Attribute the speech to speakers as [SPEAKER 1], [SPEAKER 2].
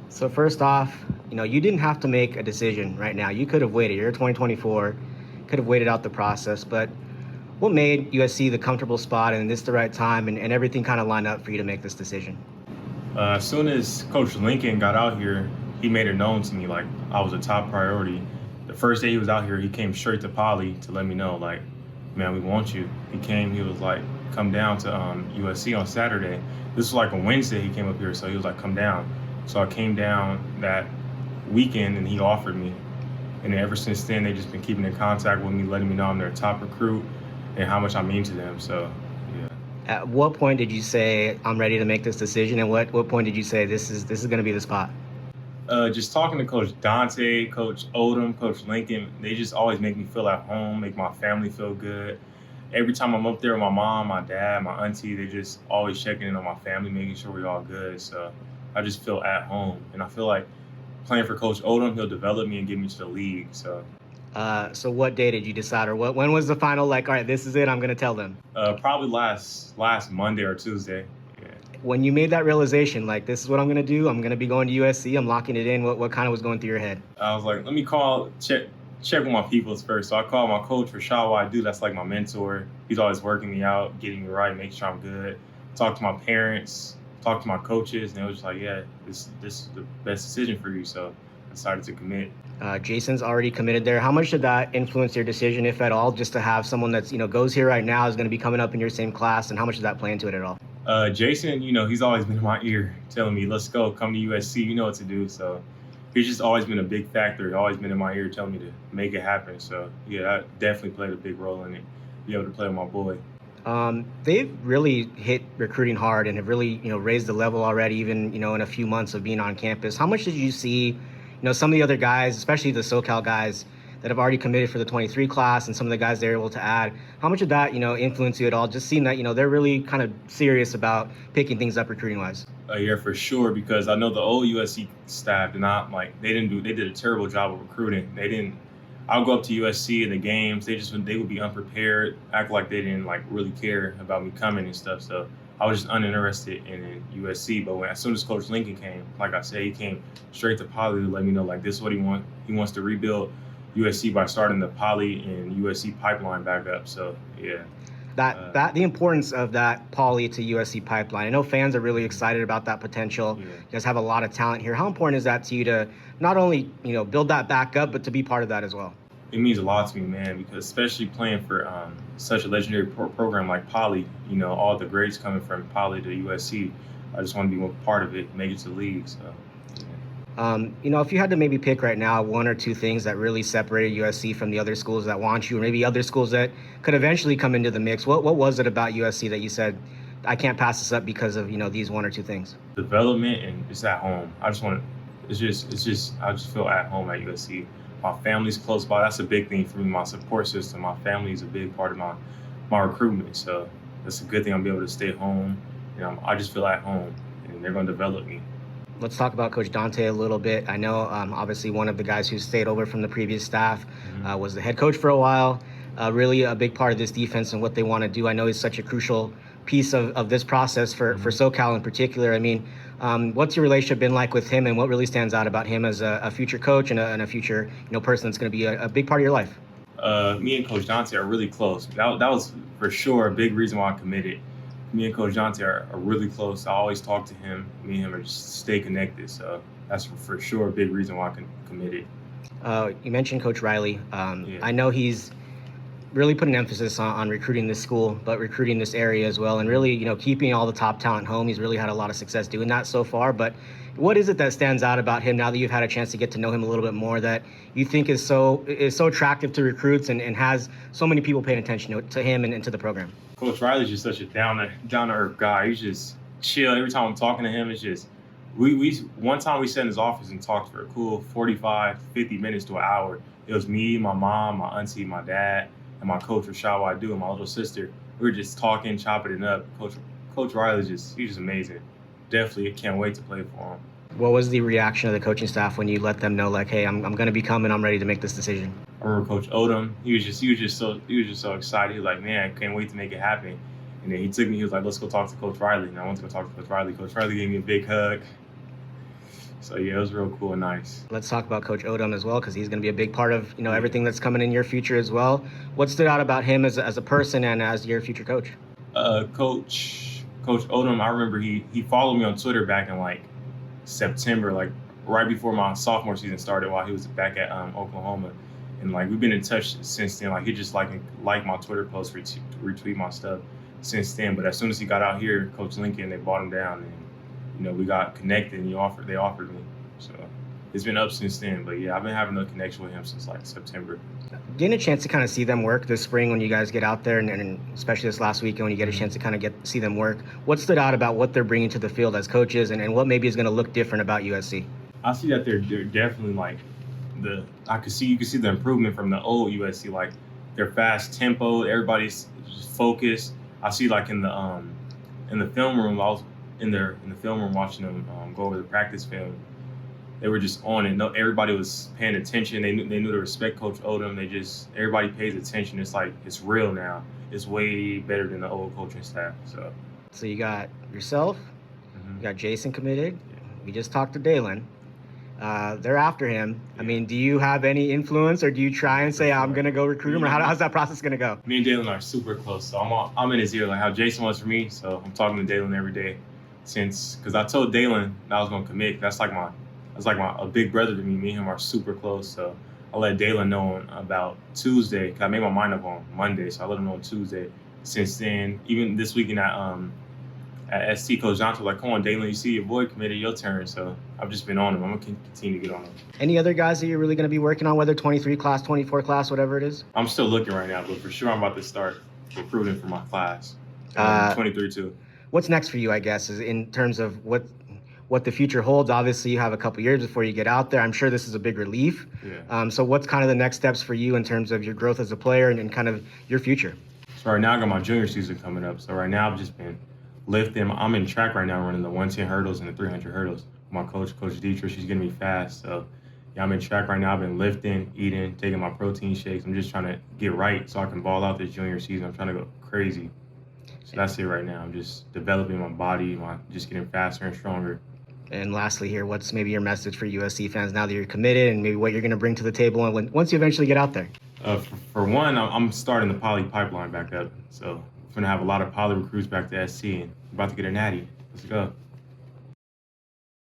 [SPEAKER 1] So first off, you didn't have to make a decision right now. You could have waited. You're 2024, could have waited out the process. But what made USC the comfortable spot and this the right time and everything kind of lined up for you to make this decision?
[SPEAKER 2] As soon as Coach Lincoln got out here, he made it known to me like I was a top priority. The first day he was out here, he came straight to Poly to let me know, like, man, we want you. He came, he was like, come down to USC on Saturday. This was like a Wednesday he came up here, so he was like, come down. So I came down that weekend and he offered me. And ever since then, they've just been keeping in contact with me, letting me know I'm their top recruit and how much I mean to them. So, yeah.
[SPEAKER 1] At what point did you say I'm ready to make this decision, and what point did you say this is going to be the spot?
[SPEAKER 2] Just talking to Coach Dante, Coach Odom, Coach Lincoln, they just always make me feel at home, make my family feel good. Every time I'm up there with my mom, my dad, my auntie, they just always checking in on my family, making sure we're all good. So I just feel at home. And I feel like playing for Coach Odom, he'll develop me and get me to the league.
[SPEAKER 1] So what day did you decide, or when was the final, like, all right, this is it, I'm going to tell them?
[SPEAKER 2] Probably last Monday or Tuesday. Yeah.
[SPEAKER 1] When you made that realization, like, this is what I'm going to do, I'm going to be going to USC, I'm locking it in, what kind of was going through your head?
[SPEAKER 2] I was like, let me check with my peoples first. So I called my coach for Rashad Wadu. That's like my mentor. He's always working me out, getting me right, making sure I'm good. Talk to my parents, talk to my coaches, and it was just like, yeah, this is the best decision for you. So I decided to commit.
[SPEAKER 1] Jason's already committed there. How much did that influence your decision, if at all, just to have someone that's, goes here right now, is going to be coming up in your same class, and how much did that play into it at all?
[SPEAKER 2] Jason, he's always been in my ear telling me, let's go, come to USC, you know what to do. So he's just always been a big factor. He's always been in my ear telling me to make it happen. So, yeah, that definitely played a big role in it, be able to play with my boy.
[SPEAKER 1] They've really hit recruiting hard and have really, raised the level already, even, in a few months of being on campus. How much did you see, some of the other guys, especially the SoCal guys that have already committed for the 23 class and some of the guys they're able to add, how much did that, influence you at all? Just seeing that, they're really kind of serious about picking things up recruiting-wise.
[SPEAKER 2] Yeah, for sure, because I know the old USC staff did not, they did a terrible job of recruiting. I'll go up to USC in the games. They would be unprepared, act like they didn't really care about me coming and stuff. So I was just uninterested in USC. But as soon as Coach Lincoln came, like I said, he came straight to Poly to let me know this is what he wants. He wants to rebuild USC by starting the Poly and USC pipeline back up. So yeah.
[SPEAKER 1] The importance of that Poly to USC pipeline. I know fans are really excited about that potential. Yeah. You guys have a lot of talent here. How important is that to you to not only, build that back up, but to be part of that as well?
[SPEAKER 2] It means a lot to me, man, because especially playing for such a legendary program like Poly, all the greats coming from Poly to USC, I just want to be one part of it, make it to the league. So.
[SPEAKER 1] If you had to maybe pick right now one or two things that really separated USC from the other schools that want you, or maybe other schools that could eventually come into the mix, what was it about USC that you said, I can't pass this up because of, these one or two things?
[SPEAKER 2] Development, and it's at home. I just feel at home at USC. My family's close by. That's a big thing for me, my support system. My family is a big part of my recruitment. So that's a good thing. I'll be able to stay home. I just feel at home, and they're going to develop me.
[SPEAKER 1] Let's talk about Coach Dante a little bit. I know, obviously, one of the guys who stayed over from the previous staff was the head coach for a while. Really a big part of this defense and what they want to do. I know he's such a crucial piece of this process for SoCal in particular. I mean, what's your relationship been like with him, and what really stands out about him as a future coach and a future person that's going to be a big part of your life?
[SPEAKER 2] Me and Coach Dante are really close. That was for sure a big reason why I committed. Me and Coach Dante are really close. I always talk to him. Me and him are just stay connected. So that's for sure a big reason why I committed.
[SPEAKER 1] You mentioned Coach Riley.
[SPEAKER 2] Yeah.
[SPEAKER 1] I know he's really put an emphasis on recruiting this school, but recruiting this area as well, and really, keeping all the top talent home. He's really had a lot of success doing that so far. But what is it that stands out about him now that you've had a chance to get to know him a little bit more that you think is so attractive to recruits and has so many people paying attention to him and to the program?
[SPEAKER 2] Coach Riley's just such a down to earth guy. He's just chill. Every time I'm talking to him, it's just one time we sat in his office and talked for a cool 45, 50 minutes to an hour. It was me, my mom, my auntie, my dad, and my coach Rashad Wadu and my little sister. We were just talking, chopping it up. Coach Riley's he's just amazing. Definitely can't wait to play for him.
[SPEAKER 1] What was the reaction of the coaching staff when you let them know, hey, I'm going to be coming, I'm ready to make this decision?
[SPEAKER 2] I remember Coach Odom. He was just so excited. He was like, man, I can't wait to make it happen. And then he took me. He was like, let's go talk to Coach Riley. And I went to go talk to Coach Riley. Coach Riley gave me a big hug. So yeah, it was real cool and nice.
[SPEAKER 1] Let's talk about Coach Odom as well, because he's going to be a big part of everything that's coming in your future as well. What stood out about him as a person and as your future coach?
[SPEAKER 2] Coach Odom, I remember he followed me on Twitter back in like September, like right before my sophomore season started, while he was back at Oklahoma, and like we've been in touch since then. Like he just like my Twitter posts, retweet my stuff since then. But as soon as he got out here, Coach Lincoln, they bought him down, and we got connected, and they offered me. So it's been up since then. But yeah, I've been having a connection with him since like September.
[SPEAKER 1] Getting a chance to kind of see them work this spring when you guys get out there, and especially this last weekend when you get a chance to kind of see them work, what stood out about what they're bringing to the field as coaches, and what maybe is going to look different about USC?
[SPEAKER 2] I see that they're definitely like you can see the improvement from the old USC. Like they're fast tempo, everybody's just focused. I see like in the film room, I was in the film room watching them go over the practice film. They were just on it. No, everybody was paying attention. They knew to respect Coach Odom. Everybody pays attention. It's like it's real now. It's way better than the old coaching staff. So
[SPEAKER 1] you got yourself, you got Jason committed. We just talked to Dalen. They're after him. Yeah. I mean, do you have any influence, or do you try and say, I'm going to go recruit him, or how's that process going to go?
[SPEAKER 2] Me and Dalen are super close, so I'm in his ear, like how Jason was for me, so I'm talking to Dalen every day because I told Dalen that I was going to commit. That's like a big brother to me. Me and him are super close, so I let Dalen know about Tuesday, because I made my mind up on Monday, so I let him know on Tuesday. Since then, even this weekend at SC, Coach Johnson was like, come on, Dalen, you see your boy committed, your turn. So I've just been on him. I'm going to continue to get on him.
[SPEAKER 1] Any other guys that you're really going to be working on, whether 23 class, 24 class, whatever it is?
[SPEAKER 2] I'm still looking right now, but for sure I'm about to start recruiting for my class. 23 too.
[SPEAKER 1] What's next for you, I guess, is in terms of what the future holds? Obviously, you have a couple years before you get out there. I'm sure this is a big relief.
[SPEAKER 2] Yeah.
[SPEAKER 1] So what's kind of the next steps for you in terms of your growth as a player and kind of your future?
[SPEAKER 2] So right now I got my junior season coming up. So right now I've just been lifting. I'm in track right now, running the 110 hurdles and the 300 hurdles. My coach Dietrich, she's getting me fast. So yeah, I'm in track right now. I've been lifting, eating, taking my protein shakes. I'm just trying to get right so I can ball out this junior season. I'm trying to go crazy. So that's it right now. I'm just developing my body, just getting faster and stronger.
[SPEAKER 1] And lastly here, what's maybe your message for USC fans now that you're committed, and maybe what you're going to bring to the table and once you eventually get out there?
[SPEAKER 2] For one, I'm starting the poly pipeline back up. So I'm going to have a lot of poly recruits back to SC, and I'm about to get a natty. Let's go.